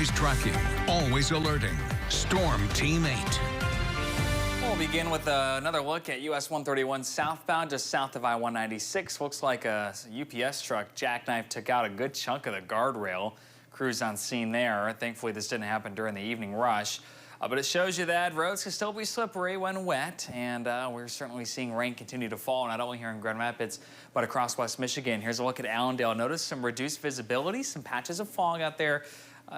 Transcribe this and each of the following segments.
Always tracking, always alerting. Storm Team 8. We'll begin with another look at US 131 southbound, just south of I-196. Looks like a UPS truck jackknife took out a good chunk of the guardrail. Crews on scene there. Thankfully, this didn't happen during the evening rush. But it shows you that roads can still be slippery when wet, and we're certainly seeing rain continue to fall, not only here in Grand Rapids, but across West Michigan. Here's a look at Allendale. Notice some reduced visibility, some patches of fog out there,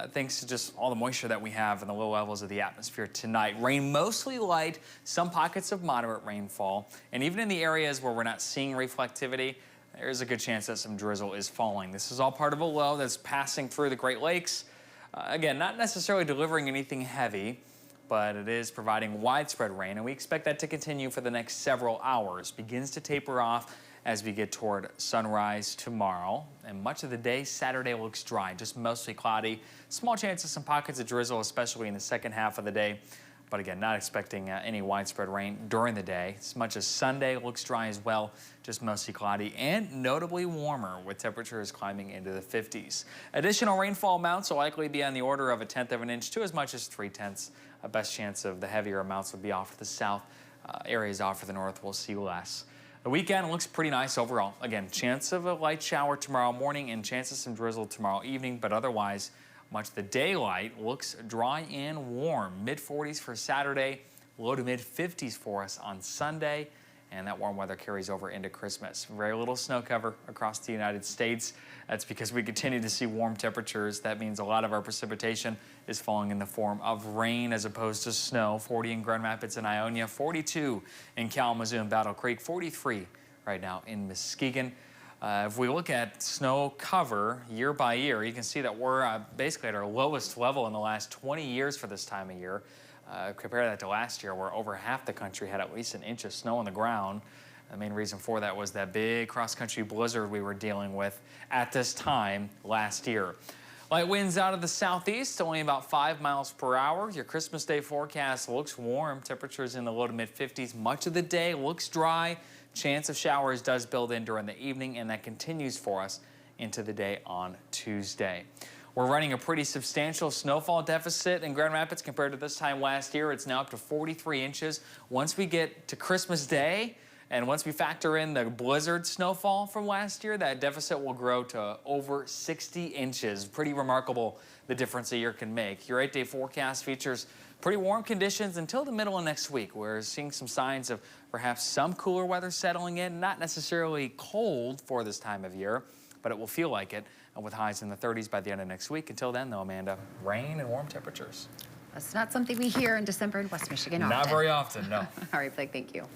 thanks to just all the moisture that we have in the low levels of the atmosphere tonight. Rain mostly light, some pockets of moderate rainfall, and even in the areas where we're not seeing reflectivity, there's a good chance that some drizzle is falling. This is all part of a low that's passing through the Great Lakes. Again, not necessarily delivering anything heavy, but it is providing widespread rain, and we expect that to continue for the next several hours. Begins to taper off as we get toward sunrise tomorrow, and much of the day Saturday looks dry, just mostly cloudy. Small chance of some pockets of drizzle, especially in the second half of the day, but again, not expecting any widespread rain during the day. As much as Sunday looks dry as well, just mostly cloudy and notably warmer, with temperatures climbing into the 50s. Additional rainfall amounts will likely be on the order of 1/10 of an inch to as much as 3/10. A best chance of the heavier amounts would be off to the south. Areas off to the north will see less. The weekend looks pretty nice overall. Again, chance of a light shower tomorrow morning and chance of some drizzle tomorrow evening, but otherwise, much of the daylight looks dry and warm. Mid-40s for Saturday, low to mid-50s for us on Sunday, and that warm weather carries over into Christmas. Very little snow cover across the United States. That's because we continue to see warm temperatures. That means a lot of our precipitation is falling in the form of rain as opposed to snow. 40 in Grand Rapids and Ionia, 42 in Kalamazoo and Battle Creek, 43 right now in Muskegon. If we look at snow cover year by year, you can see that we're basically at our lowest level in the last 20 years for this time of year. Compare that to last year, where over half the country had at least an inch of snow on the ground. The main reason for that was that big cross-country blizzard we were dealing with at this time last year. Light winds out of the southeast, only about 5 miles per hour. Your Christmas Day forecast looks warm. Temperatures in the low to mid-50s. Much of the day looks dry. Chance of showers does build in during the evening, and that continues for us into the day on Tuesday. We're running a pretty substantial snowfall deficit in Grand Rapids compared to this time last year. It's now up to 43 inches. Once we get to Christmas Day, and once we factor in the blizzard snowfall from last year, that deficit will grow to over 60 inches. Pretty remarkable, the difference a year can make. Your 8-day forecast features pretty warm conditions until the middle of next week. We're seeing some signs of perhaps some cooler weather settling in, not necessarily cold for this time of year, but it will feel like it, with highs in the 30s by the end of next week. Until then, though, Amanda, rain and warm temperatures. That's not something we hear in December in West Michigan often. Not very often, no. All right, Blake, thank you.